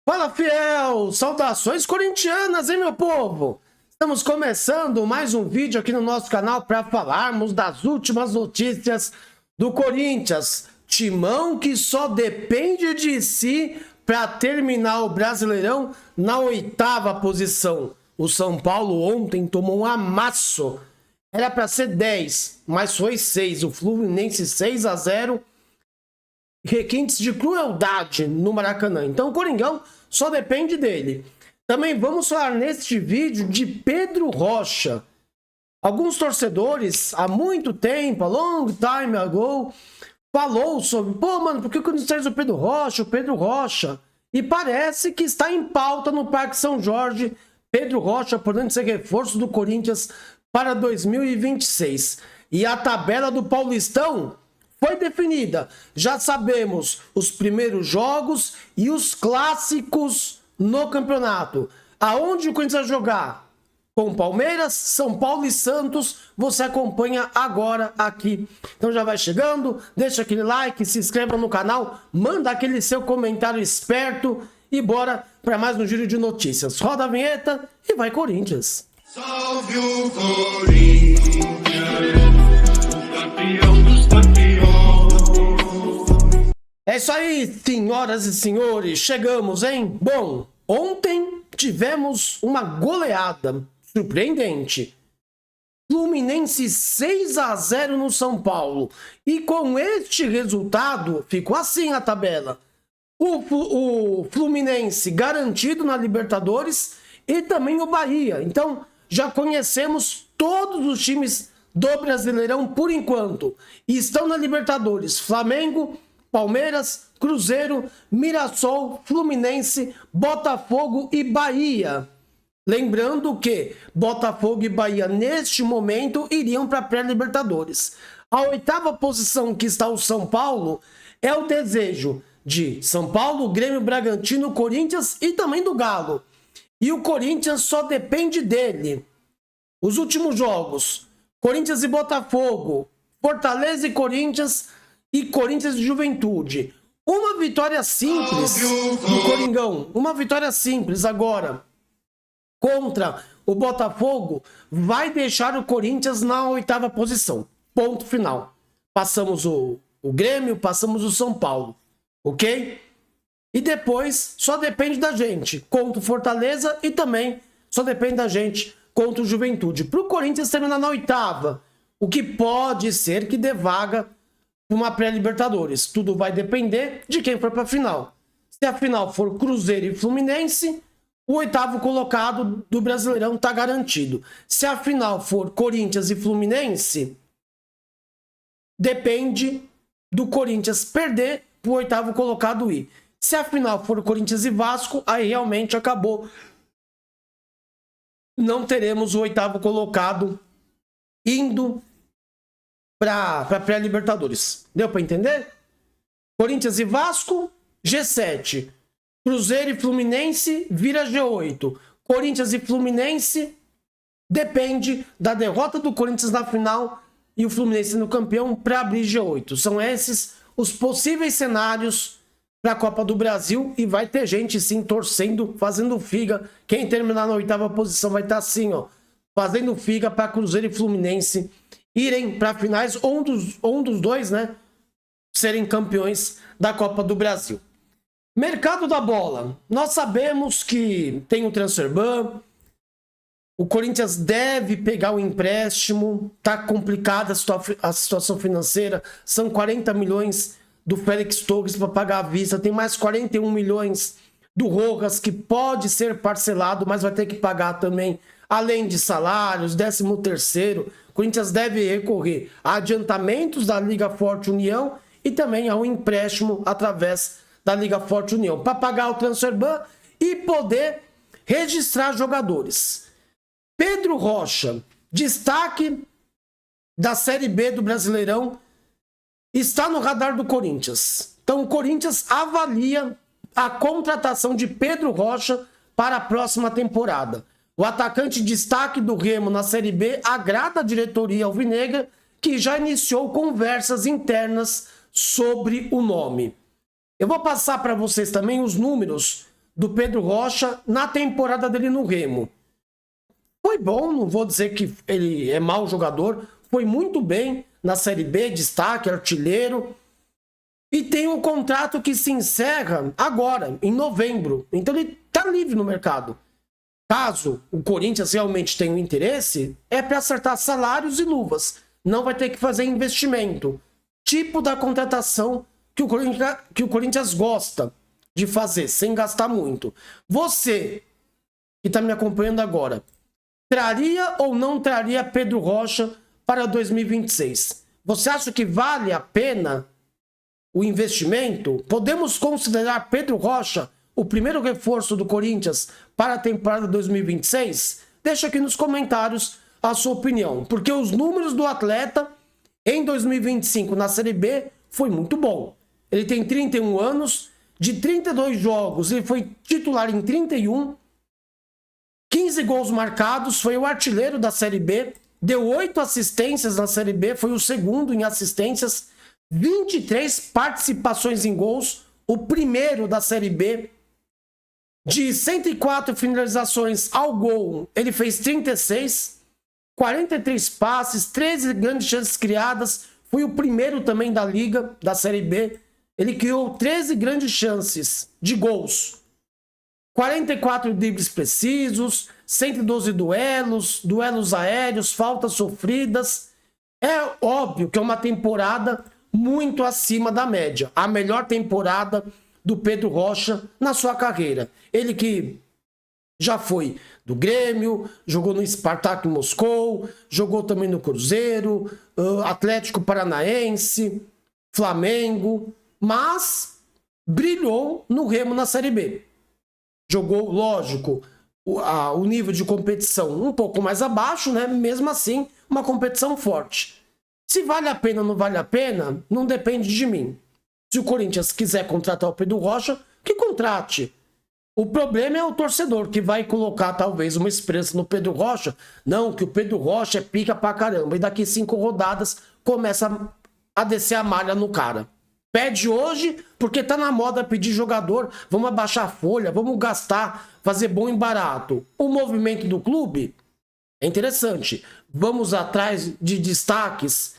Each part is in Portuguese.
Fala, fiel! Saudações corintianas, hein, meu povo? Estamos começando mais um vídeo aqui no nosso canal para falarmos das últimas notícias do Corinthians. Timão que só depende de si para terminar o Brasileirão na 8ª posição. O São Paulo ontem tomou um amasso. Era para ser 10, mas foi 6. O Fluminense 6-0. Requintes de crueldade no Maracanã. Então o Coringão só depende dele. Também vamos falar neste vídeo de Pedro Rocha. Alguns torcedores, há muito tempo, a long time ago, falou sobre, mano, por que o Corinthians traz o Pedro Rocha? E parece que está em pauta no Parque São Jorge, Pedro Rocha podendo ser reforço do Corinthians para 2026. E a tabela do Paulistão foi definida. Já sabemos os primeiros jogos e os clássicos no campeonato. Aonde o Corinthians vai jogar? Com Palmeiras, São Paulo e Santos. Você acompanha agora aqui. Então já vai chegando, deixa aquele like, se inscreva no canal, manda aquele seu comentário esperto e bora para mais um giro de notícias. Roda a vinheta e vai Corinthians. Salve o Corinthians, o campeão dos campeões. É isso aí, senhoras e senhores, chegamos, hein? Bom, ontem tivemos uma goleada surpreendente. Fluminense 6-0 no São Paulo. E com este resultado, ficou assim a tabela. O Fluminense garantido na Libertadores e também o Bahia. Então, já conhecemos todos os times do Brasileirão por enquanto. E estão na Libertadores. Flamengo, Palmeiras, Cruzeiro, Mirassol, Fluminense, Botafogo e Bahia. Lembrando que Botafogo e Bahia, neste momento, iriam para a pré-Libertadores. A 8ª posição que está o São Paulo é o desejo de São Paulo, Grêmio, Bragantino, Corinthians e também do Galo. E o Corinthians só depende dele. Os últimos jogos, Corinthians e Botafogo, Fortaleza e Corinthians e Juventude. Uma vitória simples do Coringão, uma vitória simples agora contra o Botafogo vai deixar o Corinthians na 8ª posição. Ponto final. Passamos o Grêmio, passamos o São Paulo. Ok? E depois só depende da gente contra o Fortaleza e também só depende da gente contra o Juventude. Para o Corinthians terminar na 8ª, o que pode ser que dê vaga para uma pré-Libertadores. Tudo vai depender de quem for para a final. Se a final for Cruzeiro e Fluminense, o 8º colocado do Brasileirão está garantido. Se a final for Corinthians e Fluminense, depende do Corinthians perder para o 8º colocado ir. Se a final for Corinthians e Vasco, aí realmente acabou. Não teremos o 8º colocado indo para pré-Libertadores. Deu para entender? Corinthians e Vasco, G7. Cruzeiro e Fluminense vira G8. Corinthians e Fluminense depende da derrota do Corinthians na final e o Fluminense no campeão para abrir G8. São esses os possíveis cenários para a Copa do Brasil e vai ter gente sim torcendo, fazendo figa. Quem terminar na 8ª posição vai estar assim, ó, fazendo figa para Cruzeiro e Fluminense irem para finais ou um dos dois, né, serem campeões da Copa do Brasil. Mercado da bola. Nós sabemos que tem o transferban. O Corinthians deve pegar o empréstimo. Tá complicada a situação financeira. São 40 milhões do Félix Torres para pagar à vista. Tem mais 41 milhões do Rojas que pode ser parcelado, mas vai ter que pagar também, além de salários, 13º. O Corinthians deve recorrer a adiantamentos da Liga Forte União e também ao empréstimo através da Liga Forte União para pagar o transferban e poder registrar jogadores. Pedro Rocha, destaque da Série B do Brasileirão, está no radar do Corinthians. Então o Corinthians avalia a contratação de Pedro Rocha para a próxima temporada. O atacante destaque do Remo na Série B agrada a diretoria alvinegra, que já iniciou conversas internas sobre o nome. Eu vou passar para vocês também os números do Pedro Rocha na temporada dele no Remo. Foi bom, não vou dizer que ele é mau jogador, foi muito bem na Série B, destaque, artilheiro, e tem um contrato que se encerra agora, em novembro, então ele tá livre no mercado. Caso o Corinthians realmente tenha um interesse, é para acertar salários e luvas, não vai ter que fazer investimento, tipo da contratação que o Corinthians gosta de fazer, sem gastar muito. Você que está me acompanhando agora, traria ou não traria Pedro Rocha para 2026? Você acha que vale a pena o investimento? Podemos considerar Pedro Rocha o primeiro reforço do Corinthians para a temporada 2026? Deixa aqui nos comentários a sua opinião, porque os números do atleta em 2025 na Série B foi muito bom. Ele tem 31 anos, de 32 jogos ele foi titular em 31, 15 gols marcados, foi o artilheiro da Série B, deu 8 assistências na Série B, foi o segundo em assistências, 23 participações em gols, o primeiro da Série B. De 104 finalizações ao gol, ele fez 36, 43 passes, 13 grandes chances criadas, foi o primeiro também da Liga, da Série B. Ele criou 13 grandes chances de gols, 44 dribles precisos, 112 duelos aéreos, faltas sofridas. É óbvio que é uma temporada muito acima da média. A melhor temporada do Pedro Rocha na sua carreira. Ele que já foi do Grêmio, jogou no Spartak Moscou, jogou também no Cruzeiro, Atlético Paranaense, Flamengo, mas brilhou no Remo na Série B. Jogou, lógico, o nível de competição um pouco mais abaixo, né? Mesmo assim, uma competição forte. Se vale a pena ou não vale a pena, não depende de mim. Se o Corinthians quiser contratar o Pedro Rocha, que contrate. O problema é o torcedor que vai colocar talvez uma esperança no Pedro Rocha. Não, que o Pedro Rocha é pica pra caramba. E daqui 5 rodadas começa a descer a malha no cara. Pede hoje porque tá na moda pedir jogador. Vamos abaixar a folha, vamos gastar, fazer bom em barato. O movimento do clube é interessante. Vamos atrás de destaques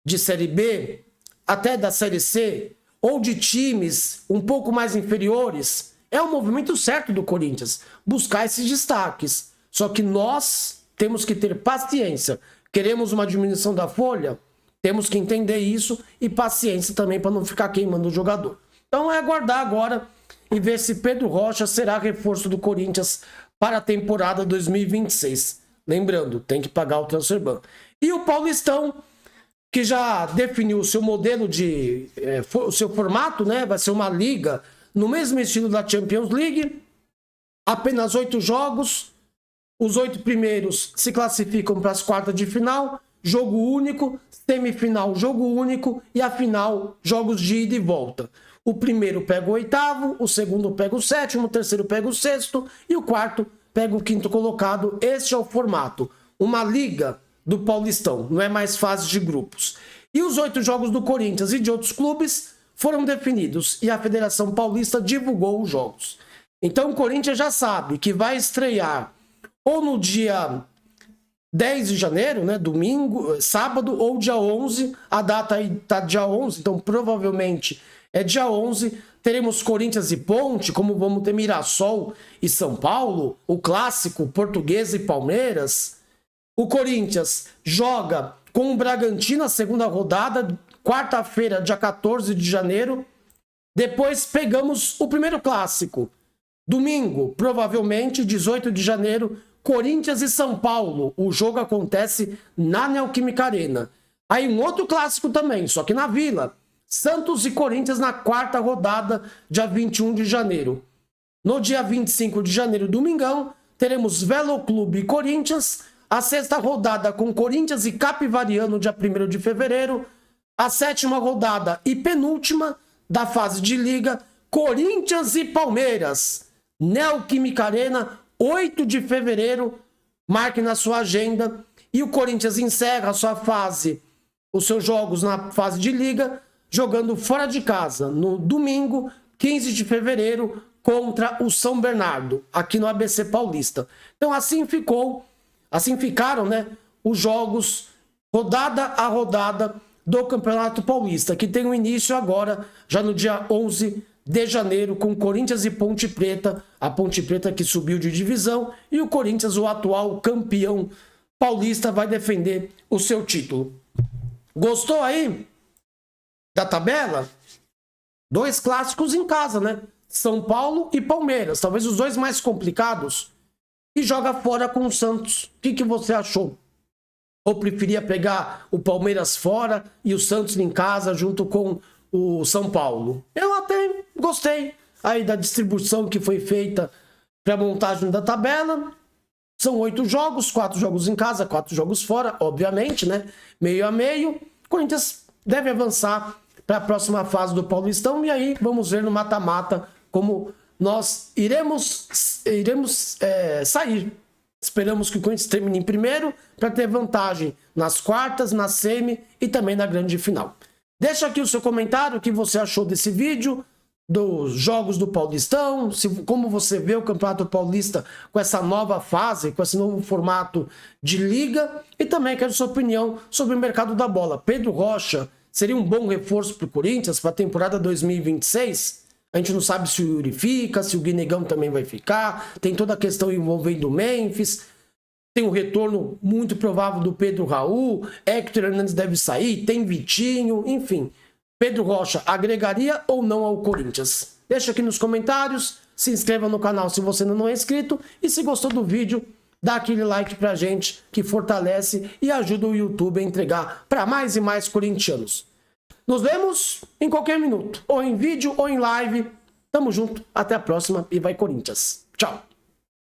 de Série B, até da Série C, ou de times um pouco mais inferiores. É o movimento certo do Corinthians, buscar esses destaques. Só que nós temos que ter paciência. Queremos uma diminuição da folha? Temos que entender isso e paciência também para não ficar queimando o jogador. Então é aguardar agora e ver se Pedro Rocha será reforço do Corinthians para a temporada 2026. Lembrando, tem que pagar o transfer ban. E o Paulistão, que já definiu o seu modelo o seu formato, né? Vai ser uma liga no mesmo estilo da Champions League, apenas 8 jogos, os 8 primeiros se classificam para as quartas de final, jogo único, semifinal, jogo único e a final, jogos de ida e volta. O primeiro pega o oitavo, o segundo pega o sétimo, o terceiro pega o sexto e o quarto pega o quinto colocado. Este é o formato, uma liga do Paulistão, não é mais fase de grupos. E os 8 jogos do Corinthians e de outros clubes foram definidos e a Federação Paulista divulgou os jogos. Então o Corinthians já sabe que vai estrear ou no dia 10 de janeiro, né, domingo, sábado, ou dia 11, a data aí tá dia 11, então provavelmente é dia 11, teremos Corinthians e Ponte, como vamos ter Mirassol e São Paulo, o clássico Portuguesa e Palmeiras. O Corinthians joga com o Bragantino a segunda rodada, quarta-feira, dia 14 de janeiro. Depois pegamos o primeiro clássico. Domingo, provavelmente, 18 de janeiro, Corinthians e São Paulo. O jogo acontece na Neoquímica Arena. Aí um outro clássico também, só que na Vila. Santos e Corinthians na quarta rodada, dia 21 de janeiro. No dia 25 de janeiro, domingão, teremos Velo Clube e Corinthians. A sexta rodada com Corinthians e Capivariano, dia 1º de fevereiro. A sétima rodada e penúltima da fase de liga, Corinthians e Palmeiras. Neoquímica Arena, 8 de fevereiro. Marque na sua agenda. E o Corinthians encerra a sua fase, os seus jogos na fase de liga, jogando fora de casa, no domingo, 15 de fevereiro, contra o São Bernardo, aqui no ABC Paulista. Então assim ficaram, né, os jogos rodada a rodada do Campeonato Paulista, que tem o início agora, já no dia 11 de janeiro, com Corinthians e Ponte Preta, a Ponte Preta que subiu de divisão, e o Corinthians, o atual campeão paulista, vai defender o seu título. Gostou aí da tabela? 2 clássicos em casa, né? São Paulo e Palmeiras, talvez os 2 mais complicados, e joga fora com o Santos. O que você achou? Ou preferia pegar o Palmeiras fora e o Santos em casa junto com o São Paulo? Eu até gostei aí da distribuição que foi feita para a montagem da tabela. São 8 jogos, 4 jogos em casa, 4 jogos fora, obviamente, né? Meio a meio. O Corinthians deve avançar para a próxima fase do Paulistão, e aí vamos ver no mata-mata como nós iremos sair. Esperamos que o Corinthians termine em primeiro para ter vantagem nas quartas, na semi e também na grande final. Deixa aqui o seu comentário, o que você achou desse vídeo, dos jogos do Paulistão, como você vê o Campeonato Paulista com essa nova fase, com esse novo formato de liga, e também quero sua opinião sobre o mercado da bola. Pedro Rocha seria um bom reforço para o Corinthians para a temporada 2026? A gente não sabe se o Yuri fica, se o Guinegão também vai ficar. Tem toda a questão envolvendo o Memphis. Tem o retorno muito provável do Pedro Raul. Héctor Hernandes deve sair. Tem Vitinho. Enfim, Pedro Rocha agregaria ou não ao Corinthians? Deixa aqui nos comentários. Se inscreva no canal se você ainda não é inscrito. E se gostou do vídeo, dá aquele like pra gente, que fortalece e ajuda o YouTube a entregar para mais e mais corintianos. Nos vemos em qualquer minuto, ou em vídeo ou em live. Tamo junto, até a próxima e vai Corinthians. Tchau.